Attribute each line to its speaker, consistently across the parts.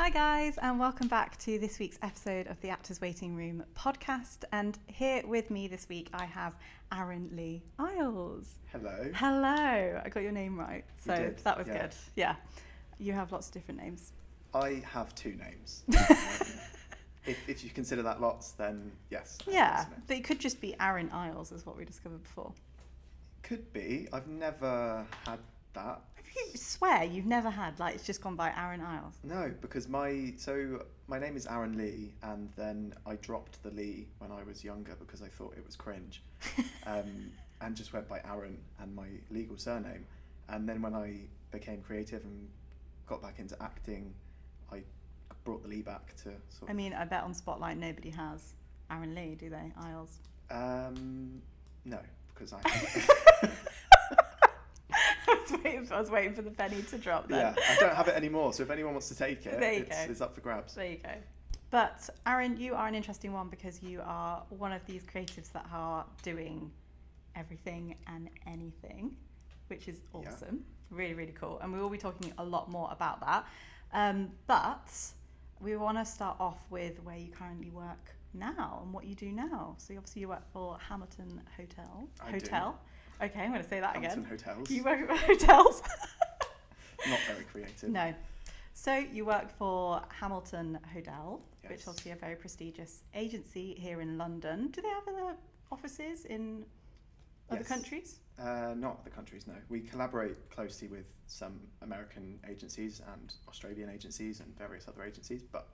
Speaker 1: Hi guys, and welcome back to this week's episode of the Actors Waiting Room podcast. And here with me this week I have Aaron Lee Eyles.
Speaker 2: Hello.
Speaker 1: Hello. I got your name right, so
Speaker 2: You did,
Speaker 1: that was
Speaker 2: yeah.
Speaker 1: good. Yeah, you have lots of different names.
Speaker 2: I have two names. If you consider that lots, then yes.
Speaker 1: Yeah, but it could just be Aaron Eyles, is what we discovered before.
Speaker 2: Could be. I've never had that.
Speaker 1: I swear you've never had, like, it's just gone by Aaron Eyles.
Speaker 2: No, because my name is Aaron Lee, and then I dropped the Lee when I was younger because I thought it was cringe, and just went by Aaron and my legal surname. And then when I became creative and got back into acting, I brought the Lee back to sort of...
Speaker 1: I mean, I bet on Spotlight nobody has Aaron Lee, do they, Eyles?
Speaker 2: No, because I...
Speaker 1: I was waiting for the penny to drop then.
Speaker 2: Yeah, I don't have it anymore, so if anyone wants to take it, it's up for grabs.
Speaker 1: There you go. But Aaron, you are an interesting one because you are one of these creatives that are doing everything and anything, which is awesome. Yeah. Really, really cool. And we will be talking a lot more about that. But we want to start off with where you currently work now and what you do now. So obviously you work for Hamilton Hodell.
Speaker 2: I do.
Speaker 1: Okay, I'm going to say that
Speaker 2: Hamilton
Speaker 1: again.
Speaker 2: Hotels.
Speaker 1: You work for hotels.
Speaker 2: Not very creative.
Speaker 1: No. So you work for Hamilton Hodell,
Speaker 2: Yes.
Speaker 1: which is obviously a very prestigious agency here in London. Do they have other offices in other countries?
Speaker 2: Not other countries, no. We collaborate closely with some American agencies and Australian agencies and various other agencies, but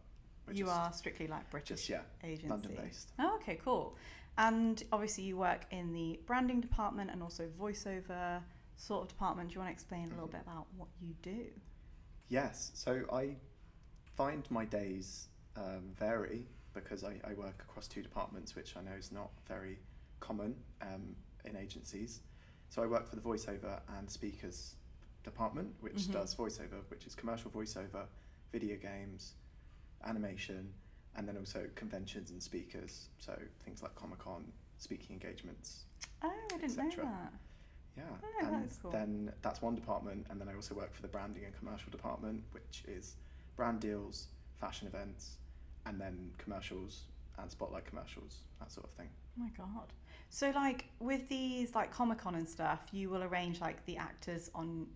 Speaker 1: you are strictly like British agency.
Speaker 2: London-based.
Speaker 1: Oh, okay, cool. And obviously you work in the branding department and also voiceover sort of department. Do you want to explain a little bit about what you do?
Speaker 2: Yes, so I find my days vary because I work across two departments, which I know is not very common in agencies. So I work for the voiceover and speakers department, which does voiceover, which is commercial voiceover, video games, animation, and then also conventions and speakers, so things like Comic-Con, speaking engagements.
Speaker 1: Oh, I didn't know that.
Speaker 2: Yeah,
Speaker 1: oh,
Speaker 2: and
Speaker 1: that's cool.
Speaker 2: Then that's one department, and then I also work for the branding and commercial department, which is brand deals, fashion events, and then commercials and spotlight commercials, that sort of thing.
Speaker 1: Oh my god. So like with these like Comic-Con and stuff, you will arrange like the actors on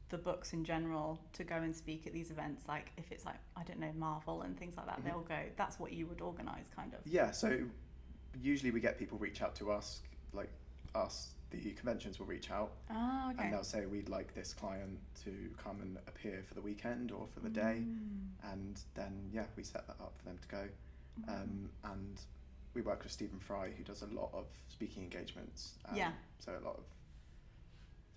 Speaker 1: the books in general to go and speak at these events, like if it's like, I don't know, Marvel and things like that, they'll go. That's what you would organise, kind of.
Speaker 2: Yeah, so usually we get people reach out to us, like us, the conventions will reach out, and they'll say we'd like this client to come and appear for the weekend or for the day, and then we set that up for them to go. And we work with Stephen Fry, who does a lot of speaking engagements. So a lot of,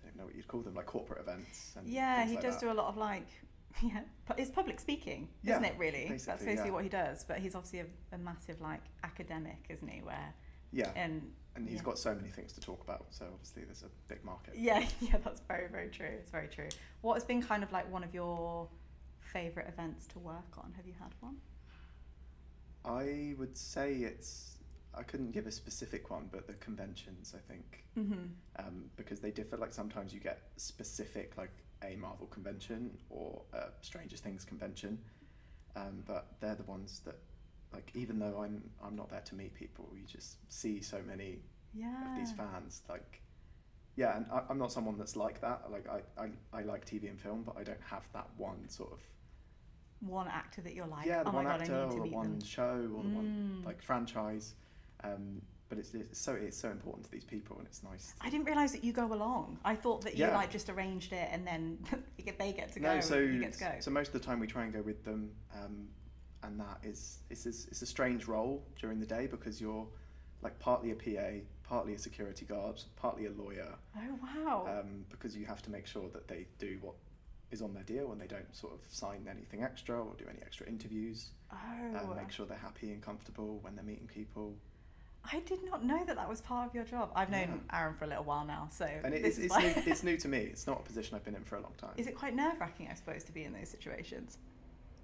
Speaker 2: I don't know what you'd call them, like corporate events. And
Speaker 1: he does do a lot of like, it's public speaking, isn't it, really? That's basically what he does. But he's obviously a massive like academic, isn't he?
Speaker 2: And he's got so many things to talk about, so obviously there's a big market.
Speaker 1: Yeah, that's very, very true. It's very true. What has been kind of like one of your favourite events to work on? Have you had one?
Speaker 2: I would say I couldn't give a specific one, but the conventions, I think, because they differ. Like sometimes you get specific, like a Marvel convention or a Stranger Things convention, but they're the ones that, like, even though I'm not there to meet people, you just see so many of these fans. Like, and I'm not someone that's like that. Like I like TV and film, but I don't have that one sort of
Speaker 1: one actor that you're like,
Speaker 2: the
Speaker 1: oh
Speaker 2: one
Speaker 1: my god,
Speaker 2: actor,
Speaker 1: I need to
Speaker 2: or
Speaker 1: meet
Speaker 2: the one
Speaker 1: them.
Speaker 2: show, or the one like franchise. But it's so important to these people, and it's nice.
Speaker 1: I didn't realise that you go along. I thought that you like just arranged it and then they get to go.
Speaker 2: So
Speaker 1: you get to go.
Speaker 2: So most of the time we try and go with them, and it's a strange role during the day because you're like partly a PA, partly a security guard, partly a lawyer.
Speaker 1: Oh wow!
Speaker 2: Because you have to make sure that they do what is on their deal and they don't sort of sign anything extra or do any extra interviews. Make sure they're happy and comfortable when they're meeting people.
Speaker 1: I did not know that was part of your job. I've known Aaron for a little while now, so
Speaker 2: and it's new to me. It's not a position I've been in for a long time.
Speaker 1: Is it quite nerve-wracking, I suppose, to be in those situations?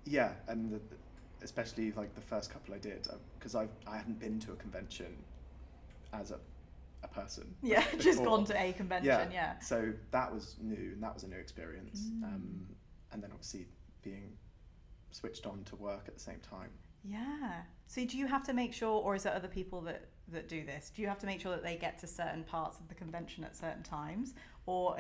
Speaker 2: Yeah, and especially like the first couple I did, because I hadn't been to a convention as a person.
Speaker 1: Yeah, just gone to a convention. Yeah.
Speaker 2: So that was new, and that was a new experience. And then obviously being switched on to work at the same time.
Speaker 1: Yeah. So do you have to make sure, or is it other people that do this? Do you have to make sure that they get to certain parts of the convention at certain times, or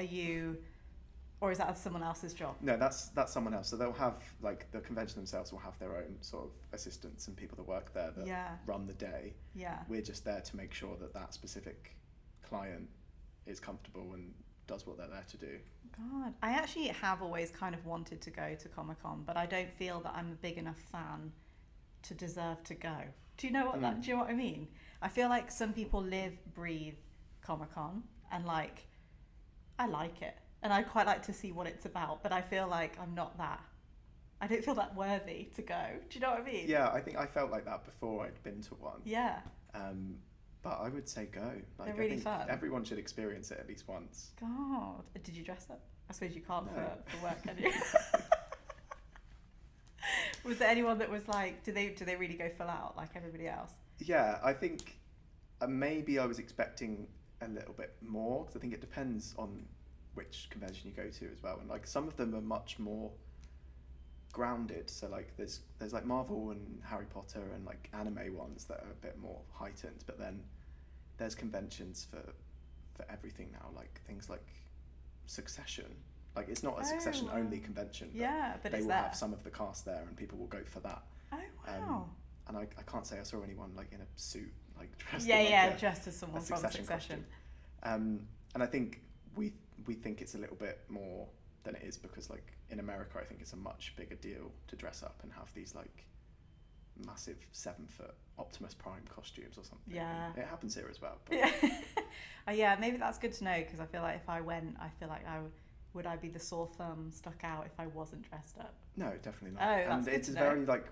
Speaker 1: or is that someone else's job?
Speaker 2: No, that's someone else. So they'll have, like, the convention themselves will have their own sort of assistants and people that work there that run the day.
Speaker 1: Yeah.
Speaker 2: We're just there to make sure that specific client is comfortable and does what they're there to do.
Speaker 1: God, I actually have always kind of wanted to go to Comic-Con, but I don't feel that I'm a big enough fan to deserve to go. Do you know what do you know what I mean? I feel like some people live, breathe Comic-Con, and like, I like it. And I'd quite like to see what it's about, but I feel like I don't feel that worthy to go. Do you know what I mean?
Speaker 2: Yeah, I think I felt like that before I'd been to one.
Speaker 1: Yeah.
Speaker 2: But I would say go. Like,
Speaker 1: they're really
Speaker 2: I think
Speaker 1: fun.
Speaker 2: Everyone should experience it at least once.
Speaker 1: God, did you dress up? I suppose you can't for work, can you? Was there anyone that was like, do they really go full out like everybody else?
Speaker 2: Yeah, I think maybe I was expecting a little bit more, because I think it depends on which convention you go to as well, and like some of them are much more grounded. So like there's like Marvel and Harry Potter and like anime ones that are a bit more heightened, but then there's conventions for everything now, like things like Succession. Like it's not a Succession only convention, but they will have some of the cast there and people will go for that.
Speaker 1: Oh wow.
Speaker 2: And I can't say I saw anyone like in a suit, like dressed
Speaker 1: dressed as someone from Succession.
Speaker 2: And I think we think it's a little bit more than it is, because like in America I think it's a much bigger deal to dress up and have these like massive 7-foot Optimus Prime costumes or something.
Speaker 1: Yeah.
Speaker 2: It happens here as well. But
Speaker 1: yeah, maybe that's good to know, because I feel like if I went, I feel like would I be the sore thumb stuck out if I wasn't dressed up?
Speaker 2: No, definitely not.
Speaker 1: Oh, that's good
Speaker 2: it's
Speaker 1: to know.
Speaker 2: very like,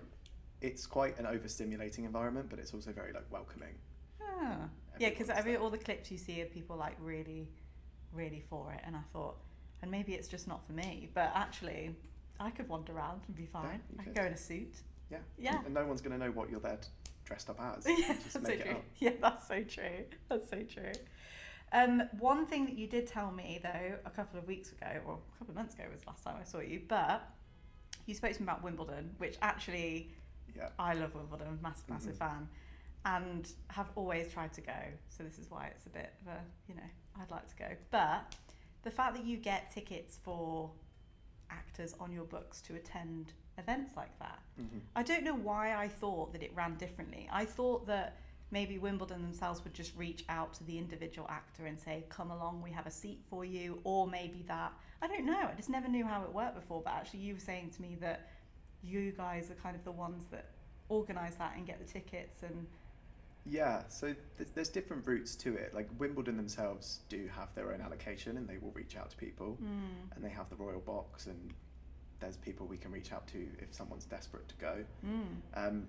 Speaker 2: it's quite an overstimulating environment, but it's also very like welcoming.
Speaker 1: Ah. Yeah, because all the clips you see of people like really, really for it, and I thought, and maybe it's just not for me, but actually I could wander around and be fine. I could go in a suit.
Speaker 2: Yeah.
Speaker 1: Yeah.
Speaker 2: And no one's going to know what you're there dressed up as.
Speaker 1: Yeah,
Speaker 2: just
Speaker 1: that's
Speaker 2: make
Speaker 1: so
Speaker 2: it
Speaker 1: true.
Speaker 2: up.
Speaker 1: Yeah, that's so true. That's so true. One thing that you did tell me though a couple of weeks ago, or a couple of months ago was the last time I saw you, but you spoke to me about Wimbledon, which actually, I love Wimbledon, massive fan, and have always tried to go. So this is why it's a bit of a, I'd like to go. But the fact that you get tickets for actors on your books to attend events like that, I don't know why I thought that it ran differently. I thought that maybe Wimbledon themselves would just reach out to the individual actor and say, come along, we have a seat for you, or maybe that, I don't know, I just never knew how it worked before, but actually you were saying to me that you guys are kind of the ones that organise that and get the tickets. And
Speaker 2: yeah, so there's different routes to it. Like Wimbledon themselves do have their own allocation, and they will reach out to people, and they have the Royal Box, and there's people we can reach out to if someone's desperate to go.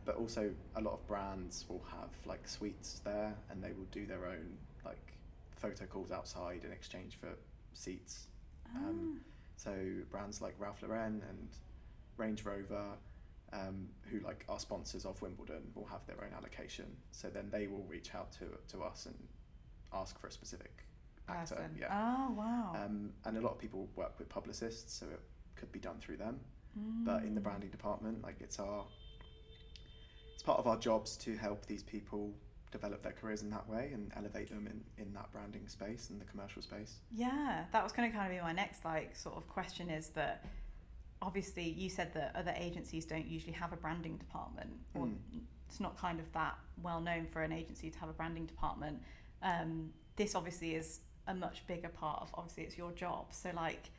Speaker 2: But also a lot of brands will have like suites there, and they will do their own like photo calls outside in exchange for seats. So brands like Ralph Lauren and Range Rover, who like are sponsors of Wimbledon, will have their own allocation. So then they will reach out to us and ask for a specific actor.
Speaker 1: person.
Speaker 2: Yeah.
Speaker 1: Oh wow.
Speaker 2: And a lot of people work with publicists, so it could be done through them. But in the branding department, like it's part of our jobs to help these people develop their careers in that way and elevate them in that branding space and the commercial space.
Speaker 1: Yeah, that was going to kind of be my next like sort of question, is that obviously you said that other agencies don't usually have a branding department, or it's not kind of that well known for an agency to have a branding department. This obviously is a much bigger part of, obviously it's your job, so like,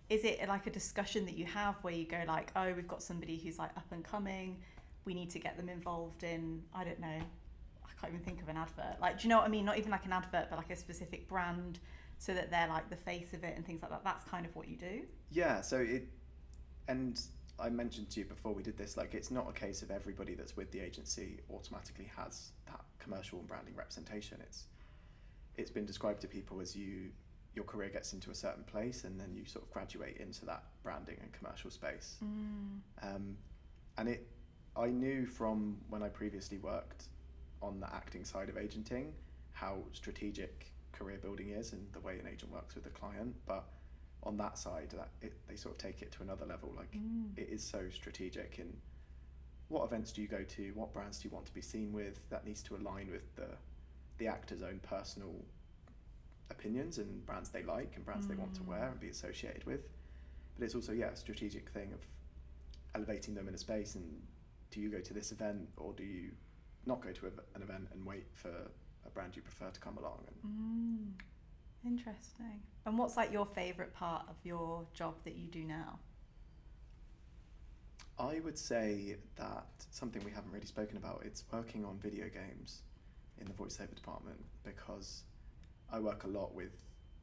Speaker 1: is it like a discussion that you have where you go like, oh, we've got somebody who's like up and coming, we need to get them involved in, I don't know, I can't even think of an advert, like, do you know what I mean, not even like an advert, but like a specific brand, so that they're like the face of it and things like that. That's kind of what you do. Yeah,
Speaker 2: so and I mentioned to you before we did this, like it's not a case of everybody that's with the agency automatically has that commercial and branding representation. It's been described to people as your career gets into a certain place, and then you sort of graduate into that branding and commercial space. And I knew from when I previously worked on the acting side of agenting how strategic career building is and the way an agent works with a client, but on that side, they sort of take it to another level. Like it is so strategic in what events do you go to, what brands do you want to be seen with. That needs to align with the actor's own personal opinions and brands they like and brands they want to wear and be associated with. But it's also a strategic thing of elevating them in a space. And do you go to this event, or do you not go to an event and wait for a brand you prefer to come along? And
Speaker 1: interesting. And what's like your favourite part of your job that you do now?
Speaker 2: I would say that something we haven't really spoken about, it's working on video games in the voiceover department, because I work a lot with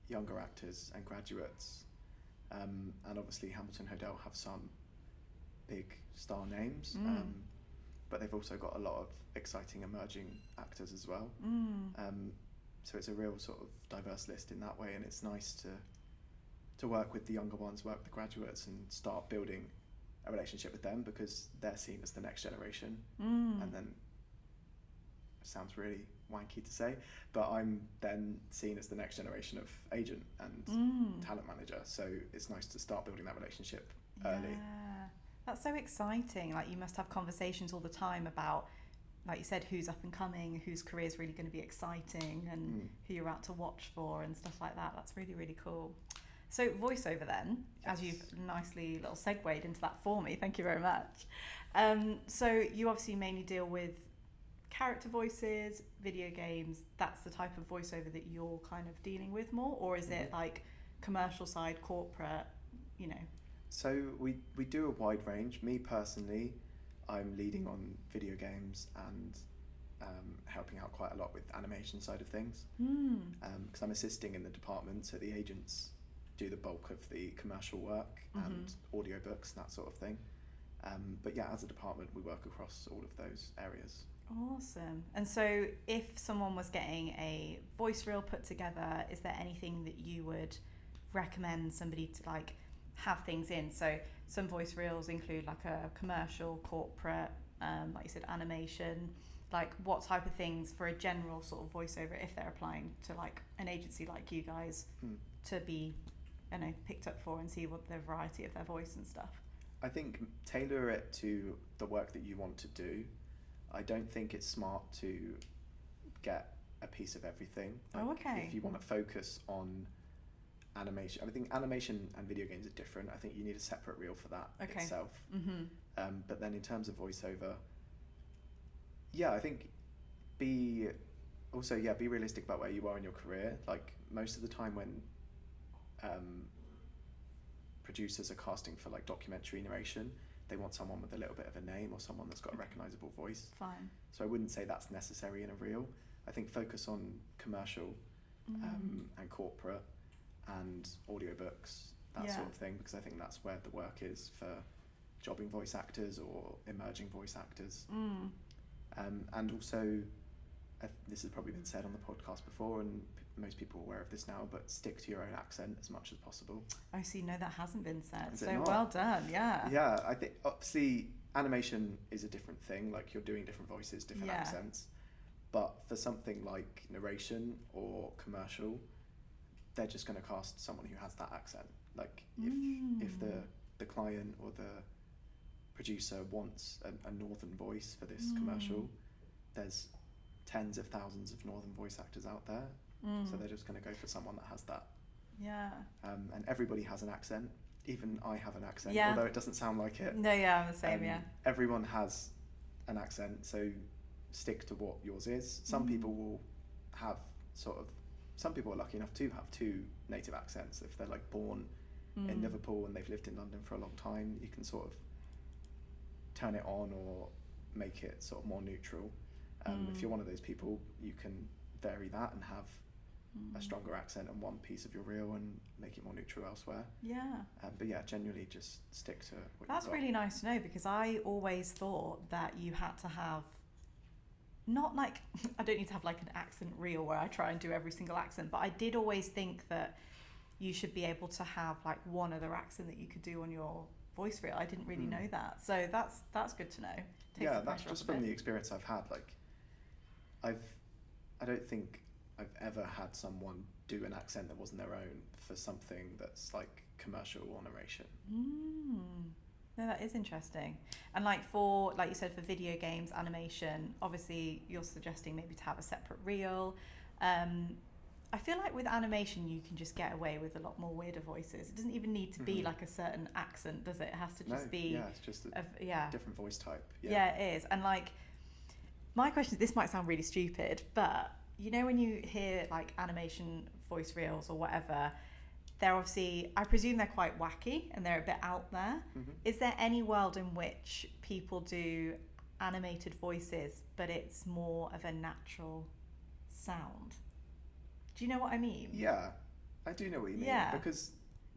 Speaker 2: younger actors and graduates, and obviously Hamilton Hodell have some big star names, but they've also got a lot of exciting emerging actors as well. So it's a real sort of diverse list in that way, and it's nice to work with the younger ones, work with the graduates, and start building a relationship with them, because they're seen as the next generation. And then, it sounds really wanky to say, but I'm then seen as the next generation of agent and talent manager. So it's nice to start building that relationship early.
Speaker 1: That's so exciting. Like, you must have conversations all the time about, like you said, who's up and coming, whose career is really going to be exciting, and who you're out to watch for and stuff like that. That's really, really cool. So voiceover then,
Speaker 2: Yes.
Speaker 1: as you've nicely little segued into that for me, thank you very much. So you obviously mainly deal with character voices, video games. That's the type of voiceover that you're kind of dealing with more, or is it like commercial side, corporate, you know?
Speaker 2: So we do a wide range. Me personally, I'm leading on video games and helping out quite a lot with animation side of things, because I'm assisting in the department, so the agents do the bulk of the commercial work and audiobooks and that sort of thing. But yeah, as a department, we work across all of those areas.
Speaker 1: Awesome. And so if someone was getting a voice reel put together, is there anything that you would recommend somebody to like have things in? So some voice reels include like a commercial, corporate, like you said, animation. Like, what type of things for a general sort of voiceover, if they're applying to like an agency like you guys, to be, you know, picked up for and see what the variety of their voice and stuff?
Speaker 2: I think tailor it to the work that you want to do. I don't think it's smart to get a piece of everything. Like,
Speaker 1: okay.
Speaker 2: If you want to focus on animation, I think animation and video games are different. I think you need a separate reel for that itself. But then in terms of voiceover, I think be realistic about where you are in your career. Like, most of the time when producers are casting for like documentary narration, they want someone with a little bit of a name or someone that's got a recognizable voice.
Speaker 1: Fine.
Speaker 2: So I wouldn't say that's necessary in a reel. I think focus on commercial and corporate and audiobooks, that sort of thing, because I think that's where the work is for jobbing voice actors or emerging voice actors. And also, this has probably been said on the podcast before, and most people are aware of this now, but stick to your own accent as much as possible.
Speaker 1: Oh, see, no, that hasn't been said.
Speaker 2: Is
Speaker 1: So well done, yeah.
Speaker 2: Yeah, I think obviously animation is a different thing, like you're doing different voices, different accents. But for something like narration or commercial, they're just going to cast someone who has that accent. Like, if the client or the producer wants a northern voice for this commercial, there's tens of thousands of northern voice actors out there, so they're just going to go for someone that has that. And everybody has an accent. Even I have an accent, although it doesn't sound like it.
Speaker 1: No, I'm the same.
Speaker 2: Everyone has an accent, so stick to what yours is. Some people will have some people are lucky enough to have two native accents. If they're like born in Liverpool and they've lived in London for a long time, you can sort of turn it on or make it sort of more neutral. If you're one of those people, you can vary that and have a stronger accent on one piece of your reel and make it more neutral elsewhere. But yeah, generally just stick to what
Speaker 1: That's
Speaker 2: you've got.
Speaker 1: really nice to know, because I always thought that you had to have, not like, I don't need to have like an accent reel where I try and do every single accent, but I did always think that you should be able to have like one other accent that you could do on your voice reel. I didn't really know that, so that's good to know.
Speaker 2: Yeah, that's just from the experience I've had. Like, I don't think I've ever had someone do an accent that wasn't their own for something that's like commercial or narration.
Speaker 1: No, that is interesting. And like for, like you said, for video games, animation, obviously you're suggesting maybe to have a separate reel. I feel like with animation you can just get away with a lot more weirder voices. It doesn't even need to be like a certain accent, does it? It has to just be...
Speaker 2: Yeah, it's just a different voice type.
Speaker 1: Yeah, it is. And like, my question is, this might sound really stupid, but you know when you hear like animation voice reels or whatever, they're obviously, I presume they're quite wacky and they're a bit out there. Is there any world in which people do animated voices but it's more of a natural sound? Do you know what I mean?
Speaker 2: Yeah, I do know what you mean.
Speaker 1: Yeah.
Speaker 2: Because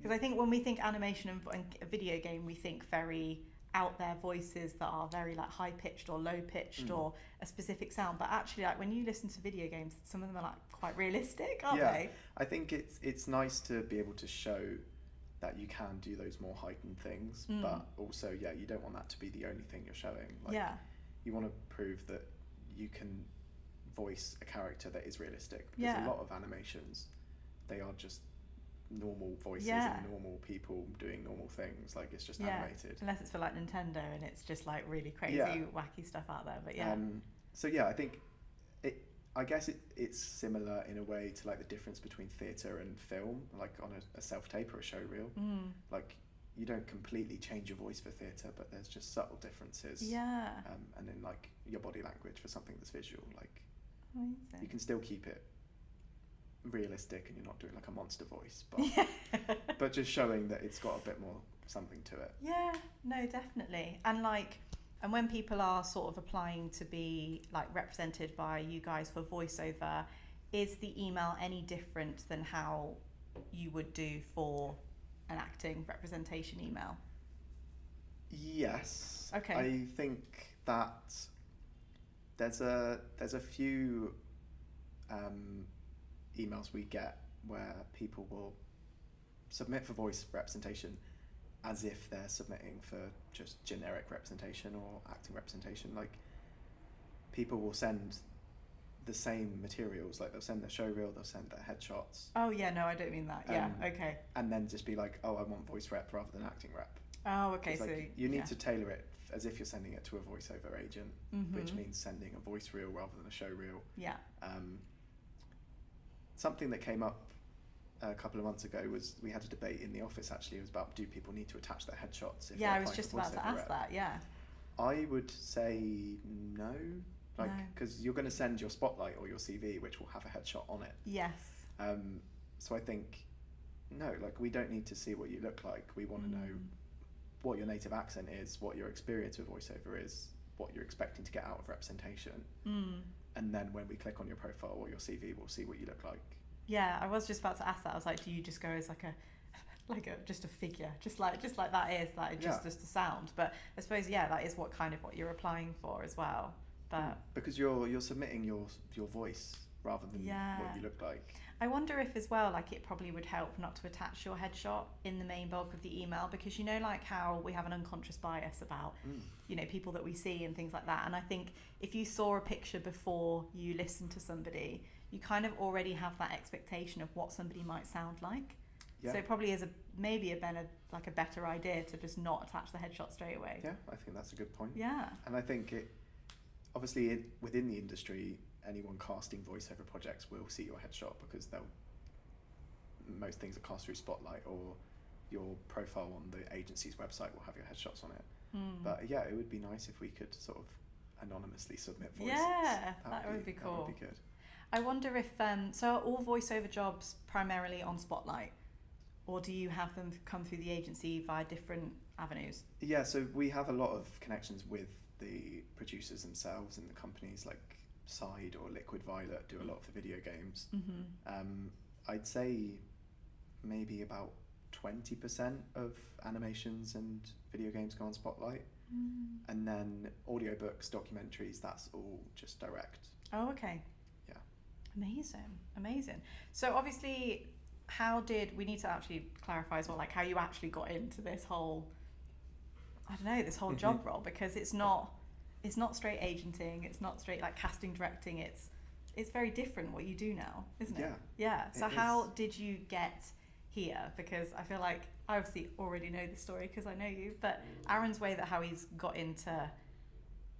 Speaker 1: I think when we think animation and a video game, we think very out there voices that are very like high pitched or low pitched or a specific sound. But actually, like when you listen to video games, some of them are like quite realistic, aren't they?
Speaker 2: I think it's nice to be able to show that you can do those more heightened things, but also, you don't want that to be the only thing you're showing. Like, you want to prove that you can voice a character that is realistic, because a lot of animations, they are just normal voices and normal people doing normal things. Like, it's just animated,
Speaker 1: unless it's for like Nintendo and it's just like really crazy wacky stuff out there. But
Speaker 2: so I think I guess it's similar in a way to like the difference between theatre and film, like on a self-tape or a show reel. Like, you don't completely change your voice for theatre, but there's just subtle differences. And then like your body language for something that's visual, like you can still keep it realistic and you're not doing like a monster voice, but but just showing that it's got a bit more something to it.
Speaker 1: No, definitely. And like, and when people are sort of applying to be like represented by you guys for voiceover, is the email any different than how you would do for an acting representation email?
Speaker 2: Yes.
Speaker 1: Okay.
Speaker 2: I think that there's a few emails we get where people will submit for voice representation as if they're submitting for just generic representation or acting representation. Like, people will send the same materials, like they'll send their show reel, they'll send their headshots.
Speaker 1: Oh yeah, no, I don't mean that. Okay.
Speaker 2: And then just be like, oh, I want voice rep rather than acting rep.
Speaker 1: Oh, okay. So
Speaker 2: like, you need to tailor it as if you're sending it to a voiceover agent, which means sending a voice reel rather than a show reel. Something that came up a couple of months ago was, we had a debate in the office actually. It was about, do people need to attach their headshots? If
Speaker 1: I was just about to ask that.
Speaker 2: I would say no, like, because you're going to send your spotlight or your CV, which will have a headshot on it.
Speaker 1: Yes.
Speaker 2: So I think no, like, we don't need to see what you look like. We want to know what your native accent is, what your experience with voiceover is, what you're expecting to get out of representation. And then when we click on your profile or your CV, we'll see what you look like.
Speaker 1: Yeah, I was just about to ask that. I was like, do you just go as just a figure, just like that is that just a sound? But I suppose that is what you're applying for as well. But
Speaker 2: because you're submitting your voice rather than what you look like.
Speaker 1: I wonder if as well, like, it probably would help not to attach your headshot in the main bulk of the email, because like how we have an unconscious bias about people that we see and things like that. And I think if you saw a picture before you listen to somebody, you kind of already have that expectation of what somebody might sound like. So it probably is maybe a better idea to just not attach the headshot straight away.
Speaker 2: Yeah, I think that's a good point.
Speaker 1: Yeah.
Speaker 2: And I think obviously within the industry, anyone casting voiceover projects will see your headshot, because most things are cast through Spotlight, or your profile on the agency's website will have your headshots on it. But it would be nice if we could sort of anonymously submit voices.
Speaker 1: Yeah, that would be cool.
Speaker 2: That would be good. I
Speaker 1: wonder if so are all voiceover jobs primarily on Spotlight, or do you have them come through the agency via different avenues? Yeah,
Speaker 2: so we have a lot of connections with the producers themselves and the companies, like Side or Liquid Violet do a lot of the video games. I'd say maybe about 20% of animations and video games go on Spotlight, and then audiobooks, documentaries, that's all just direct.
Speaker 1: Oh, okay.
Speaker 2: Yeah.
Speaker 1: Amazing. So obviously, we need to actually clarify as well, like how you actually got into this whole job role, because it's not straight agenting, it's not straight like casting, directing, it's it's very different what you do now, isn't it?
Speaker 2: Yeah.
Speaker 1: Yeah. So
Speaker 2: It
Speaker 1: how
Speaker 2: is.
Speaker 1: did you get here? Because I feel like I obviously already know the story because I know you, but Aaron's way that how he's got into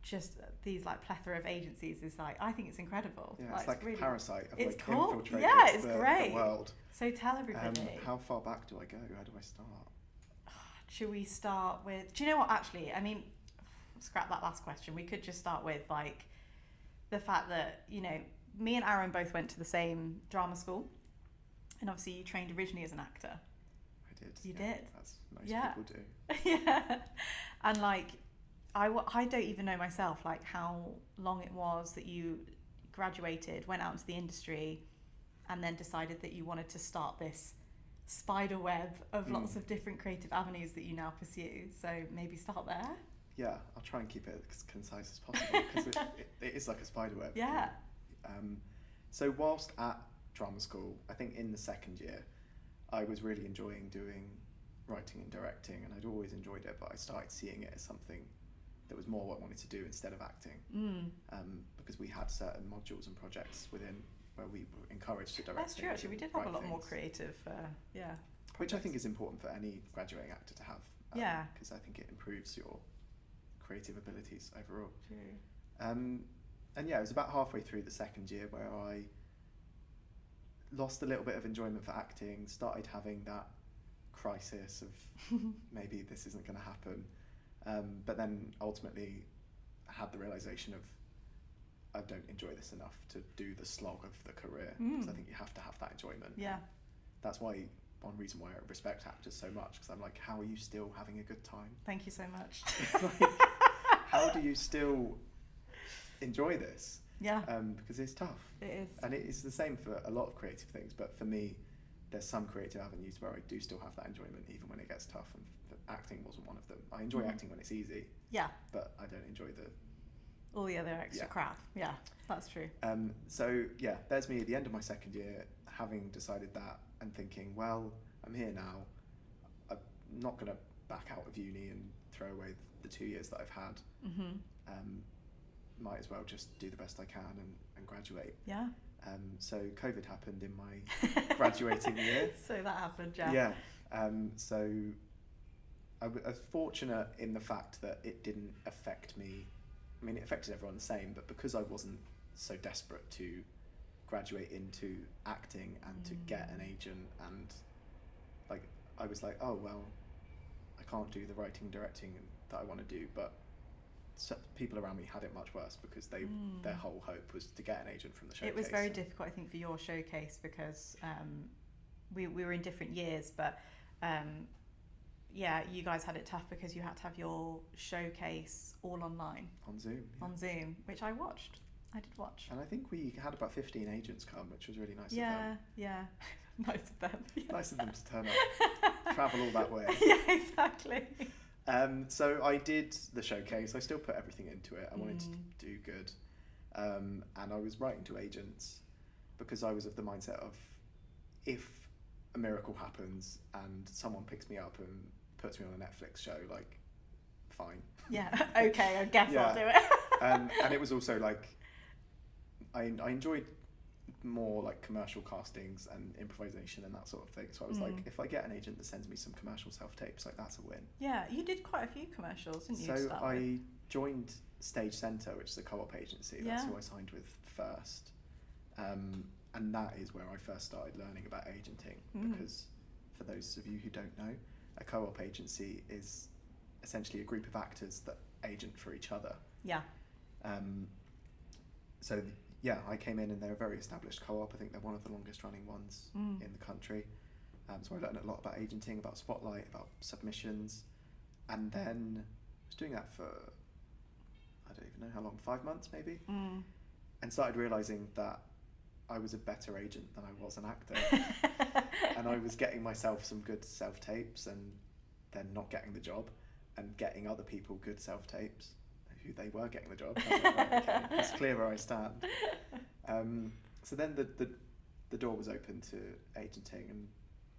Speaker 1: just these like plethora of agencies is like, I think it's incredible.
Speaker 2: Yeah, it's like
Speaker 1: really,
Speaker 2: a parasite of
Speaker 1: it's
Speaker 2: like
Speaker 1: cool.
Speaker 2: infiltrating
Speaker 1: Yeah, it's
Speaker 2: the
Speaker 1: great.
Speaker 2: world.
Speaker 1: So tell everybody.
Speaker 2: How far back do I go? How do I start?
Speaker 1: Should we start with, do you know what, actually, I mean, scrap that last question. We could just start with like the fact that, you know, me and Aaron both went to the same drama school, and obviously you trained originally as an actor.
Speaker 2: I did.
Speaker 1: You did?
Speaker 2: That's most people do.
Speaker 1: Yeah. And like, I don't even know myself, like how long it was that you graduated, went out into the industry, and then decided that you wanted to start this spider web of lots of different creative avenues that you now pursue. So maybe start there.
Speaker 2: Yeah, I'll try and keep it as concise as possible because it is like a spider web.
Speaker 1: Yeah.
Speaker 2: So whilst at drama school, I think in the second year, I was really enjoying doing writing and directing, and I'd always enjoyed it, but I started seeing it as something that was more what I wanted to do instead of acting. Because we had certain modules and projects within where we were encouraged to direct.
Speaker 1: That's true, actually. We did have a lot more creative,
Speaker 2: which I think is important for any graduating actor to have. Because I think it improves your creative abilities overall.
Speaker 1: True.
Speaker 2: And yeah, it was about halfway through the second year where I lost a little bit of enjoyment for acting, started having that crisis of maybe this isn't going to happen. But then ultimately had the realization of I don't enjoy this enough to do the slog of the career, because I think you have to have that enjoyment.
Speaker 1: Yeah.
Speaker 2: That's why one reason why I respect actors so much, because I'm like, how are you still having a good time?
Speaker 1: Thank you so much.
Speaker 2: Like, how do you still enjoy this?
Speaker 1: Yeah.
Speaker 2: Because it's tough.
Speaker 1: It is.
Speaker 2: And it is the same for a lot of creative things, but for me, there's some creative avenues where I do still have that enjoyment even when it gets tough, and acting wasn't one of them. I enjoy acting when it's easy.
Speaker 1: Yeah.
Speaker 2: But I don't enjoy
Speaker 1: all the other extra crap. Yeah, that's true.
Speaker 2: So yeah, there's me at the end of my second year, having decided that and thinking, well, I'm here now. I'm not going to back out of uni and throw away the 2 years that I've had. Might as well just do the best I can and graduate.
Speaker 1: Yeah.
Speaker 2: So COVID happened in my graduating year.
Speaker 1: So that happened, yeah.
Speaker 2: Yeah. So I was fortunate in the fact that it didn't affect me. I mean, it affected everyone the same, but because I wasn't so desperate to graduate into acting and to get an agent, and like I was like, oh well, I can't do the writing and directing that I want to do, but people around me had it much worse because their whole hope was to get an agent from the showcase.
Speaker 1: It was very difficult, I think, for your showcase because we were in different years, but yeah, you guys had it tough because you had to have your showcase all online.
Speaker 2: On Zoom. Yeah.
Speaker 1: On Zoom, which I watched. I did watch.
Speaker 2: And I think we had about 15 agents come, which was really nice of them.
Speaker 1: Yeah. Nice of them. Yeah.
Speaker 2: Nice of them to turn up, travel all that way.
Speaker 1: Yeah, exactly.
Speaker 2: So I did the showcase. I still put everything into it. I wanted to do good. And I was writing to agents because I was of the mindset of, if a miracle happens and someone picks me up and puts me on a Netflix show, like, fine.
Speaker 1: Yeah, okay, I guess I'll do it.
Speaker 2: And it was also like, I enjoyed more like commercial castings and improvisation and that sort of thing. So I was like, if I get an agent that sends me some commercial self-tapes, like, that's a win.
Speaker 1: Yeah, you did quite a few commercials, didn't you?
Speaker 2: So I joined Stage Centre, which is a co-op agency. That's who I signed with first. And that is where I first started learning about agenting, because for those of you who don't know, a co-op agency is essentially a group of actors that agent for each other.
Speaker 1: Yeah.
Speaker 2: So yeah, I came in and they're a very established co-op. I think they're one of the longest running ones in the country. So I learned a lot about agenting, about Spotlight, about submissions, and then I was doing that for, I don't even know how long, 5 months maybe, and started realising that I was a better agent than I was an actor. And I was getting myself some good self-tapes and then not getting the job, and getting other people good self-tapes who they were getting the job. I was like, right, okay, it's clear where I stand. So then the door was open to agenting, and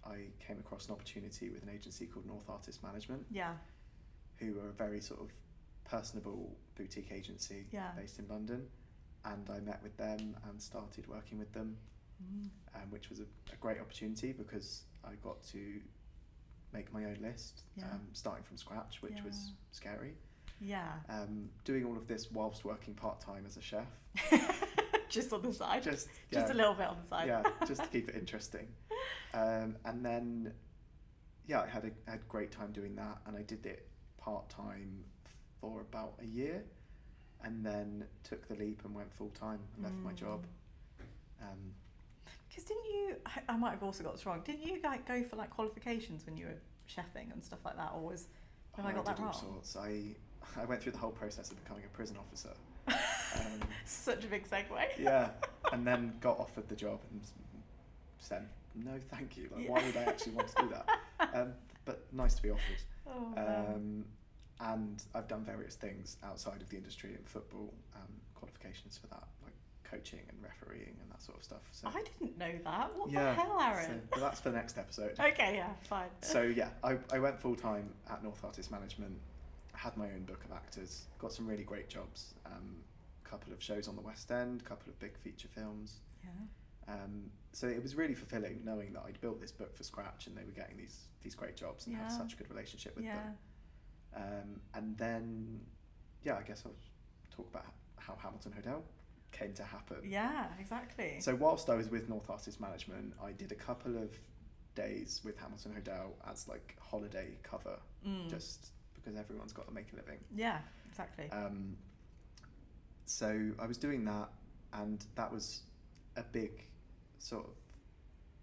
Speaker 2: I came across an opportunity with an agency called North Artist Management, who are a very sort of personable boutique agency based in London. and I met with them and started working with them, which was a great opportunity because I got to make my own list, starting from scratch, which was scary.
Speaker 1: Yeah.
Speaker 2: Doing all of this whilst working part-time as a chef.
Speaker 1: Just on the side.
Speaker 2: Just
Speaker 1: a little bit on the side.
Speaker 2: Yeah, just to keep it interesting. And then, I had a great time doing that, and I did it part-time for about a year, and then took the leap and went full-time and left my job.
Speaker 1: Because didn't you, I might have also got this wrong, didn't you like go for like qualifications when you were chefing and stuff like that, or have I got that wrong?
Speaker 2: I did all sorts. I went through the whole process of becoming a prison officer.
Speaker 1: Such a big segue.
Speaker 2: Yeah, and then got offered the job and said, no thank you, like why would I actually want to do that? But nice to be offered. And I've done various things outside of the industry in football, qualifications for that, like coaching and refereeing and that sort of stuff. So
Speaker 1: I didn't know that. What the hell, Aaron?
Speaker 2: But that's for the next episode.
Speaker 1: Okay, yeah, fine.
Speaker 2: So I went full time at North Artist Management, had my own book of actors, got some really great jobs, couple of shows on the West End, couple of big feature films.
Speaker 1: Yeah.
Speaker 2: So it was really fulfilling knowing that I'd built this book from scratch and they were getting these great jobs and had such a good relationship with them. And then, I guess I'll talk about how Hamilton Hodell came to happen.
Speaker 1: Yeah, exactly.
Speaker 2: So whilst I was with North Artist Management, I did a couple of days with Hamilton Hodell as like holiday cover, just because everyone's got to make a living.
Speaker 1: Yeah, exactly.
Speaker 2: So I was doing that, and that was a big sort of,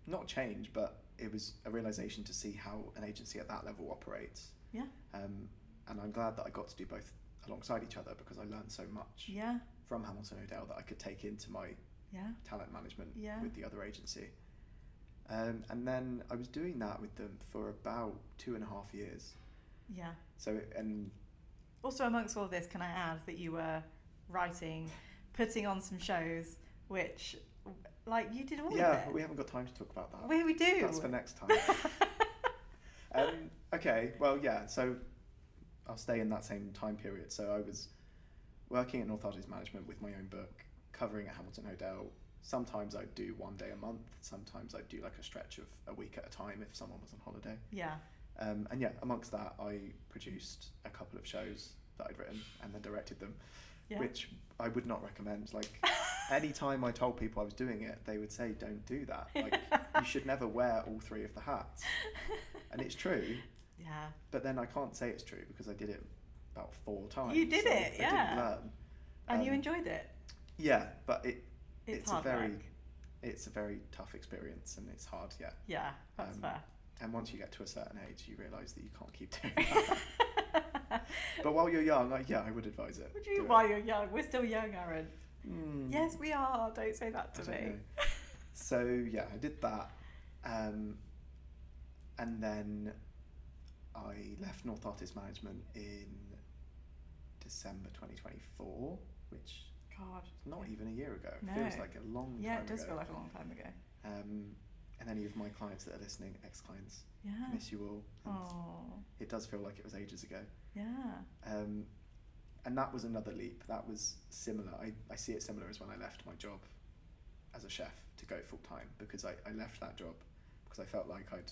Speaker 2: not change, but it was a realisation to see how an agency at that level operates.
Speaker 1: Yeah.
Speaker 2: And I'm glad that I got to do both alongside each other because I learned so much from Hamilton Hodell that I could take into my talent management with the other agency. And then I was doing that with them for about 2.5 years. Yeah. So, and
Speaker 1: also amongst all of this, can I add that you were writing, putting on some shows, which, like, you did all of it.
Speaker 2: Yeah, we haven't got time to talk about that.
Speaker 1: We do.
Speaker 2: That's for next time. Okay, well, so I'll stay in that same time period. So I was working at North Artist Management with my own book, covering at Hamilton Hodell. Sometimes I'd do 1 day a month. Sometimes I'd do like a stretch of a week at a time if someone was on holiday. Yeah. And amongst that, I produced a couple of shows that I'd written and then directed them, which I would not recommend. Like, any time I told people I was doing it, they would say, don't do that. Like, you should never wear all 3 of the hats. And it's true. Yeah. But then I can't say it's true because I did it about 4 times. You did it, I didn't learn.
Speaker 1: And you enjoyed it.
Speaker 2: Yeah, but it's
Speaker 1: hard
Speaker 2: a
Speaker 1: work.
Speaker 2: It's a very tough experience and it's hard. Yeah.
Speaker 1: Yeah, that's fair.
Speaker 2: And once you get to a certain age, you realise that you can't keep doing that. But while you're young, I would advise it.
Speaker 1: What do you mean while you're young? We're still young, Aaron. Yes, we are. Don't say that to me.
Speaker 2: So I did that, and then I left North Artist Management in December 2024, which is not even a year ago. It feels like a long time ago.
Speaker 1: Yeah, it does feel like a long time ago.
Speaker 2: And any of my clients that are listening, ex-clients, miss you all. And it does feel like it was ages ago. Yeah. And that was another leap. That was similar. I see it similar as when I left my job as a chef to go full time, because I left that job because I felt like I'd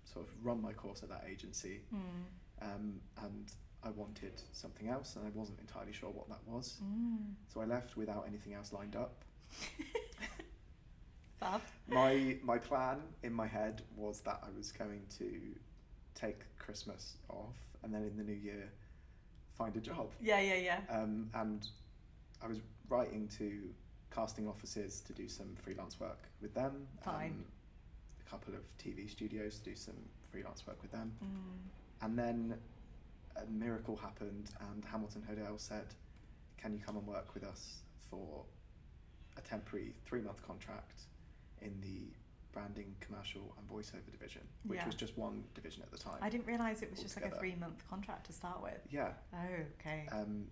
Speaker 2: sort of run my course at that agency, and I wanted something else, and I wasn't entirely sure what that was. So I left without anything else lined up.
Speaker 1: Fab.
Speaker 2: My plan in my head was that I was going to take Christmas off and then in the new year find a job. Yeah. And I was writing to casting offices to do some freelance work with them. Fine. A couple of TV studios to do some freelance work with them. And then a miracle happened and Hamilton Hodell said, can you come and work with us for a temporary 3-month contract in the branding, commercial and voiceover division, which was just one division at the time. I
Speaker 1: didn't realise it was just like a 3-month contract to start with. Yeah. Oh, okay.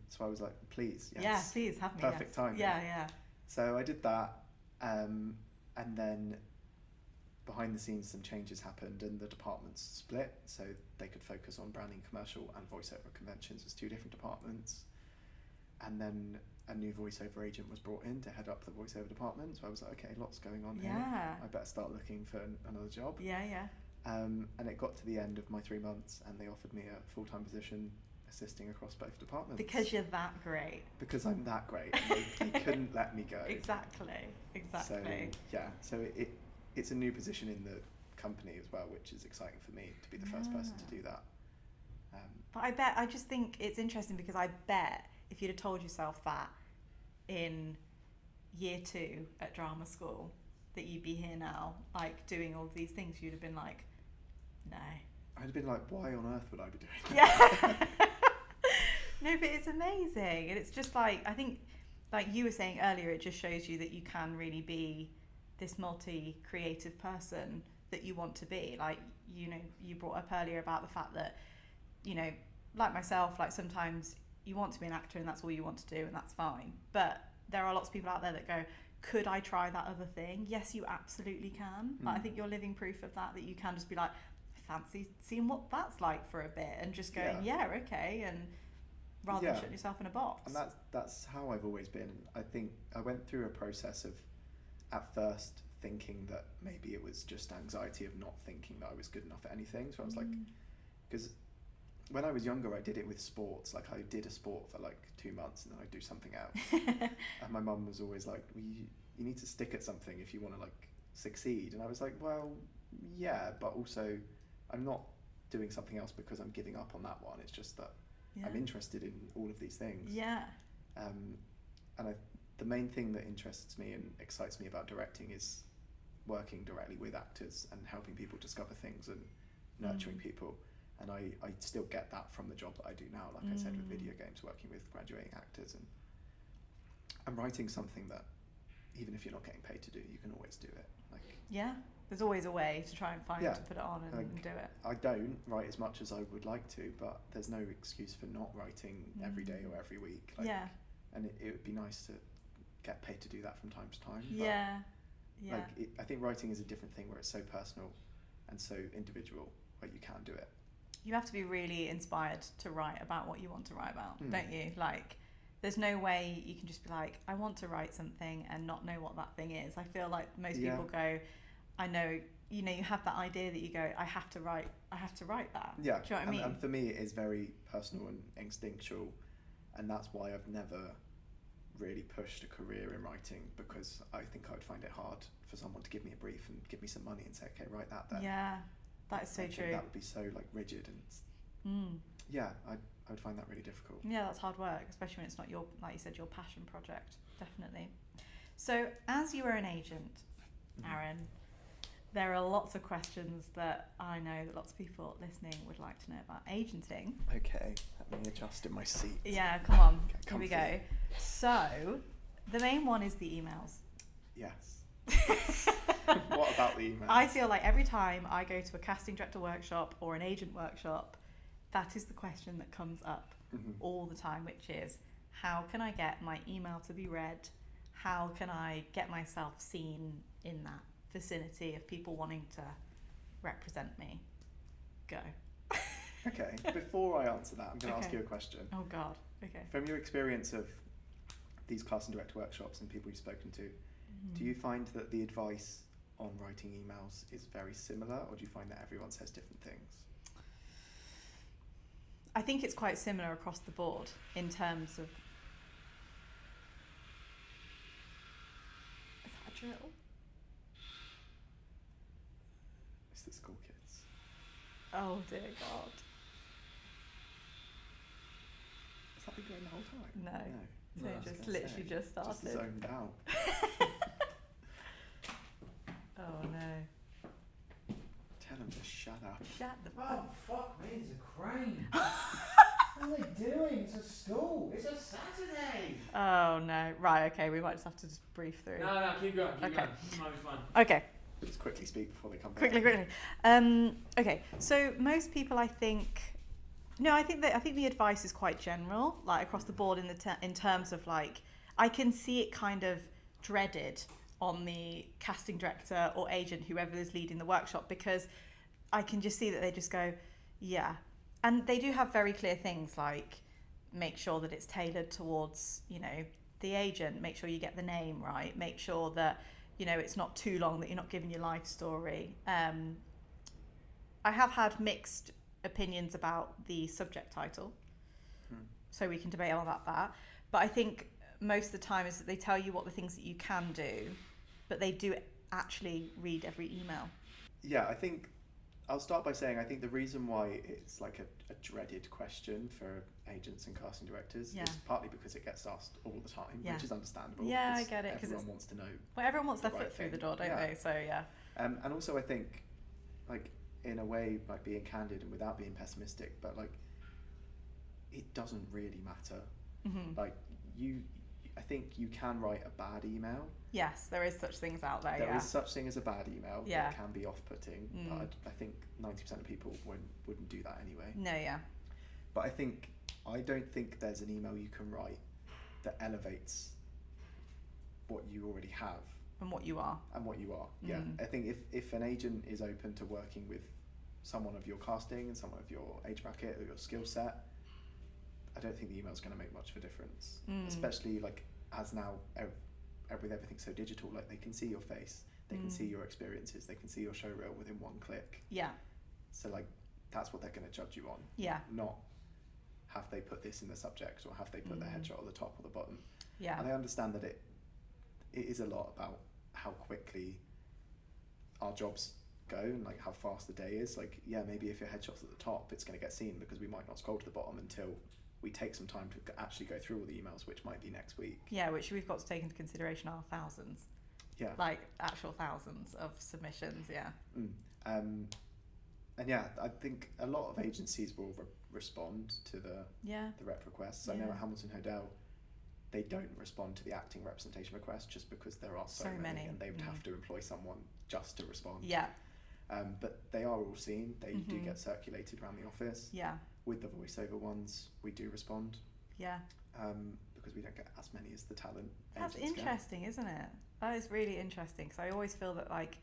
Speaker 2: So I was like, please, yes.
Speaker 1: Yeah, please have me.
Speaker 2: Perfect time.
Speaker 1: Yeah.
Speaker 2: So I did that, and then behind the scenes some changes happened and the departments split, so they could focus on branding, commercial and voiceover conventions as 2 different departments. and then a new voiceover agent was brought in to head up the voiceover department. So I was like, okay, lots going on here. I better start looking for another job. And it got to the end of my 3 months, and they offered me a full-time position assisting across both departments.
Speaker 1: Because you're that great.
Speaker 2: Because I'm that great. And they couldn't let me go.
Speaker 1: Exactly.
Speaker 2: So it's a new position in the company as well, which is exciting for me to be the first person to do that.
Speaker 1: But I just think it's interesting, because I bet if you'd have told yourself that in year 2 at drama school, that you'd be here now, like doing all these things, you'd have been like, no.
Speaker 2: I'd have been like, why on earth would I be doing that?
Speaker 1: Yeah. No, but it's amazing. And it's just like, I think, like you were saying earlier, it just shows you that you can really be this multi-creative person that you want to be. Like, you know, you brought up earlier about the fact that, you know, like myself, like sometimes you want to be an actor and that's all you want to do, and that's fine. But there are lots of people out there that go, could I try that other thing? Yes, you absolutely can. But I think you're living proof of that you can just be like, I fancy seeing what that's like for a bit, and just going, okay, and rather than shut yourself in a box.
Speaker 2: And that's how I've always been. I think I went through a process of, at first, thinking that maybe it was just anxiety of not thinking that I was good enough at anything. So I was like, because when I was younger, I did it with sports. Like, I did a sport for like 2 months and then I'd do something else. And my mum was always like, well, you need to stick at something if you want to like succeed. And I was like, well, yeah, but also I'm not doing something else because I'm giving up on that one. It's just that I'm interested in all of these things. And the main thing that interests me and excites me about directing is working directly with actors and helping people discover things and nurturing people. And I still get that from the job that I do now, like I said, with video games, working with graduating actors. And I'm writing something that, even if you're not getting paid to do, you can always do it. Like,
Speaker 1: there's always a way to try and find to put it on and do it.
Speaker 2: I don't write as much as I would like to, but there's no excuse for not writing every day or every week. Like, and it would be nice to get paid to do that from time to time. But like, I think writing is a different thing, where it's so personal and so individual, where you can do it.
Speaker 1: You have to be really inspired to write about what you want to write about, don't you? Like, there's no way you can just be like, I want to write something and not know what that thing is. I feel like most people go, I know, you know, you have that idea that you go, I have to write that.
Speaker 2: Yeah.
Speaker 1: Do you know what I mean?
Speaker 2: And for me, it is very personal and instinctual, and that's why I've never really pushed a career in writing, because I think I would find it hard for someone to give me a brief and give me some money and say, okay, write that then.
Speaker 1: Yeah, that is so true.
Speaker 2: That would be so like rigid, and I would find that really difficult.
Speaker 1: Yeah, that's hard work, especially when it's not your, like you said, your passion project. Definitely. So, as you were an agent, Aaron, there are lots of questions that I know that lots of people listening would like to know about agenting.
Speaker 2: Okay, let me adjust in my seat.
Speaker 1: Yeah, come on. Here we go. So, the main one is the emails.
Speaker 2: Yes. What about the emails?
Speaker 1: I feel like every time I go to a casting director workshop or an agent workshop, that is the question that comes up all the time, which is, how can I get my email to be read? How can I get myself seen in that vicinity of people wanting to represent me? Go.
Speaker 2: Okay, before I answer that, I'm going to ask you a question.
Speaker 1: Oh God, okay.
Speaker 2: From your experience of these casting director workshops and people you've spoken to, do you find that the advice on writing emails is very similar, or do you find that everyone says different things?
Speaker 1: I think it's quite similar across the board in terms of... Is that a drill?
Speaker 2: It's the school kids.
Speaker 1: Oh dear God.
Speaker 2: Has that been going the whole time?
Speaker 1: No. So it just literally just started.
Speaker 2: Just zoned out.
Speaker 1: Oh no.
Speaker 2: Tell them to shut up.
Speaker 1: Shut the
Speaker 3: Oh, fuck me, there's a crane. What are they doing? It's a school. It's a Saturday.
Speaker 1: Oh no. Right, okay, we might just have to just brief through.
Speaker 3: No, keep going, keep
Speaker 1: Okay.
Speaker 3: going. It might be fun.
Speaker 1: Okay.
Speaker 2: Just quickly speak before they come back.
Speaker 1: Quickly. Okay, so most people, I think the advice is quite general, like across the board in terms of like, I can see it kind of dreaded on the casting director or agent, whoever is leading the workshop, because I can just see that they just go, yeah. And they do have very clear things like, make sure that it's tailored towards, you know, the agent. Make sure you get the name right. Make sure that, you know, it's not too long, that you're not giving your life story. I have had mixed opinions about the subject title, so we can debate on that. But I think most of the time is that they tell you what the things that you can do, but they do actually read every email.
Speaker 2: Yeah, I think I'll start by saying I think the reason why it's like a dreaded question for agents and casting directors is partly because it gets asked all the time, which is understandable.
Speaker 1: Yeah, I get it.
Speaker 2: Everyone wants to know.
Speaker 1: Well, everyone wants their foot through the door, don't they? So yeah.
Speaker 2: And also I think, like, in a way, like, being candid and without being pessimistic, but like, it doesn't really matter. Like, I think you can write a bad email.
Speaker 1: Yes, there is such things out there.
Speaker 2: There is such thing as a bad email that can be off-putting, but I think 90% of people wouldn't do that anyway.
Speaker 1: No, yeah.
Speaker 2: But I don't think there's an email you can write that elevates what you already have.
Speaker 1: And what you are.
Speaker 2: Yeah. I think if an agent is open to working with someone of your casting and someone of your age bracket or your skill set, I don't think the email's going to make much of a difference. Especially, like, as now with everything so digital, like, they can see your face, they can see your experiences, they can see your show reel within one click. Yeah. So, like, that's what they're going to judge you on. Yeah. Not have they put this in the subject, or have they put the headshot at the top or the bottom. Yeah. And I understand that it is a lot about how quickly our jobs go and, like, how fast the day is. Like, yeah, maybe if your headshot's at the top, it's going to get seen because we might not scroll to the bottom until we take some time to actually go through all the emails, which might be next week. Yeah, which we've got to take into consideration are thousands. Yeah. Like, actual thousands of submissions, yeah. And yeah, I think a lot of agencies will respond to the rep requests. I know at Hamilton Hodell, they don't respond to the acting representation request just because there are so many and they would have to employ someone just to respond. Yeah. But they are all seen. They do get circulated around the office. Yeah. With the voiceover ones, we do respond. Yeah. Because we don't get as many as the talent. That's interesting, isn't it? That is really interesting, because I always feel that, like,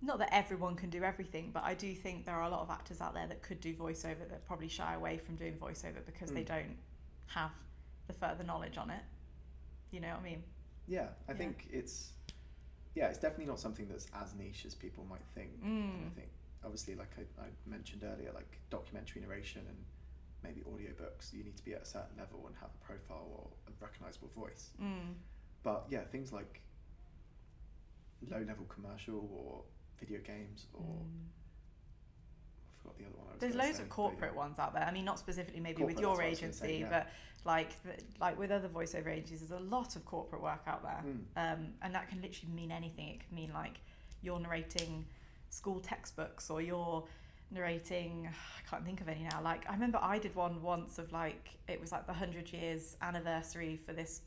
Speaker 2: not that everyone can do everything, but I do think there are a lot of actors out there that could do voiceover that probably shy away from doing voiceover because they don't have the further knowledge on it. You know what I mean? Yeah, I think it's definitely not something that's as niche as people might think. And I think, obviously, like I mentioned earlier, like documentary narration and maybe audiobooks, you need to be at a certain level and have a profile or a recognisable voice. But yeah, things like low-level commercial or video games or I forgot the other one. There's loads of corporate ones out there. I mean, not specifically maybe with your agency, but like with other voiceover agencies, there's a lot of corporate work out there, and that can literally mean anything. It can mean, like, you're narrating school textbooks, or you're narrating, I can't think of any now. Like, I remember I did one once of, like, it was like the 100 years anniversary for this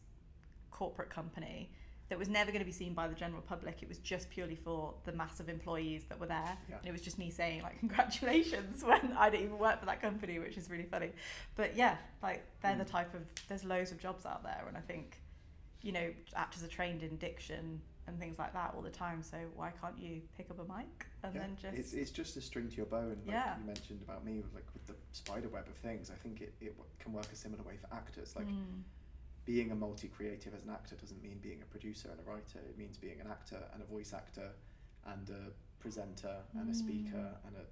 Speaker 2: corporate company that was never going to be seen by the general public. It was just purely for the massive employees that were there. Yeah. And it was just me saying, like, congratulations, when I didn't even work for that company, which is really funny. But yeah, like, they're the type of, there's loads of jobs out there. And I think, you know, actors are trained in diction and things like that all the time. So why can't you pick up a mic and then just... It's just a string to your bow. And like you mentioned about me, with the spider web of things, I think it can work a similar way for actors. Like, being a multi-creative as an actor doesn't mean being a producer and a writer. It means being an actor and a voice actor and a presenter and a speaker and a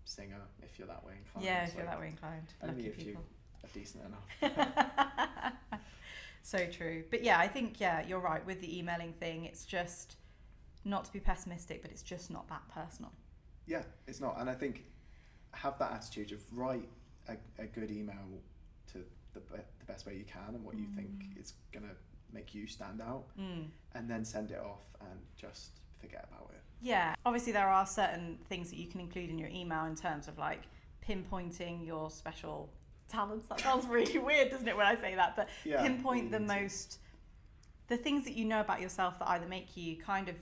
Speaker 2: singer, if you're that way inclined. Yeah, if you're that way inclined. Only if you are decent enough. So true. But yeah, I think, you're right with the emailing thing. It's just, not to be pessimistic, but it's just not that personal. Yeah, it's not. And I think have that attitude of write a good email to the best way you can and what you think is going to make you stand out, and then send it off and just forget about it. Yeah, obviously there are certain things that you can include in your email in terms of, like, pinpointing your special talents. That sounds really weird, doesn't it, when I say that? But pinpoint the things that you know about yourself that either make you kind of,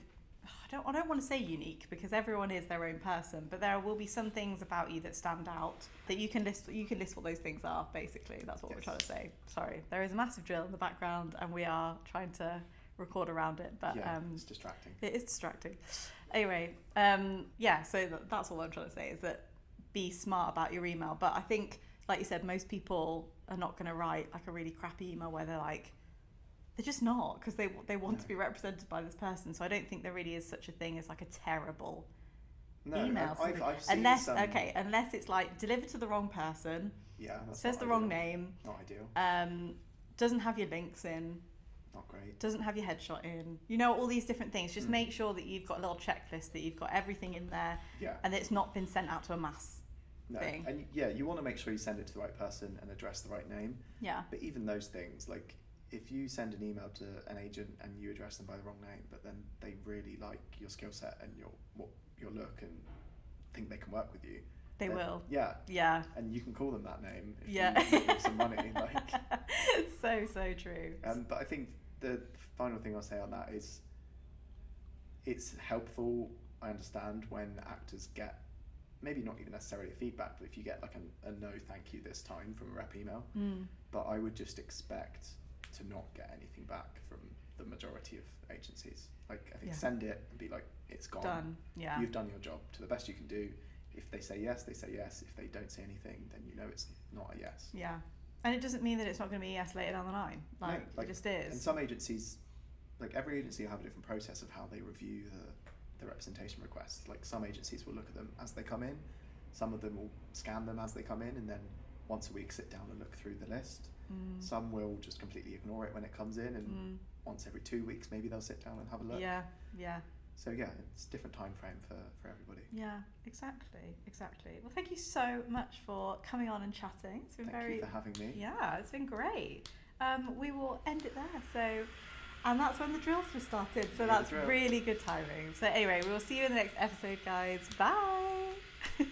Speaker 2: I don't want to say unique, because everyone is their own person, but there will be some things about you that stand out that you can list. You can list what those things are, basically. That's what we're trying to say. Sorry, there is a massive drill in the background and we are trying to record around it, but it's distracting. It is distracting. Anyway, so that's all I'm trying to say, is that be smart about your email. But I think, like you said, most people
Speaker 1: are not going to write like a really crappy email where they're like, they're just not, because they want to be represented by this person. So I don't think there really is such a thing as like a terrible email.
Speaker 2: I've seen
Speaker 1: unless
Speaker 2: some...
Speaker 1: unless it's like delivered to the wrong person, says the wrong name,
Speaker 2: not ideal,
Speaker 1: doesn't have your links in,
Speaker 2: not great,
Speaker 1: doesn't have your headshot in, you know, all these different things. Just make sure that you've got a little checklist, that you've got everything in there, and it's not been sent out to a mass thing.
Speaker 2: And you want to make sure you send it to the right person and address the right name. But even those things, like if you send an email to an agent and you address them by the wrong name, but then they really like your skill set and your look and think they can work with you,
Speaker 1: they will.
Speaker 2: And you can call them that name if you give them some money. Like,
Speaker 1: so true.
Speaker 2: But I think the final thing I'll say on that is, it's helpful, I understand, when actors get maybe not even necessarily a feedback, but if you get like a no thank you this time from a rep email, but I would just expect to not get anything back from the majority of agencies. Like, I think send it and be like, it's gone.
Speaker 1: Done. Yeah.
Speaker 2: You've done your job to the best you can do. If they say yes, they say yes. If they don't say anything, then you know it's not a yes.
Speaker 1: Yeah. And it doesn't mean that it's not going to be a yes later down the line. Like it just is.
Speaker 2: And some agencies, like every agency will have a different process of how they review the representation requests. Like some agencies will look at them as they come in. Some of them will scan them as they come in and then once a week sit down and look through the list. Some will just completely ignore it when it comes in, and once every 2 weeks maybe they'll sit down and have a look. So it's a different time frame for everybody.
Speaker 1: Yeah, exactly. Well, thank you so much for coming on and chatting. It's been
Speaker 2: Thank you for having me.
Speaker 1: Yeah, it's been great. We will end it there. And that's when the drills were started. So that's really good timing. So anyway, we will see you in the next episode, guys. Bye.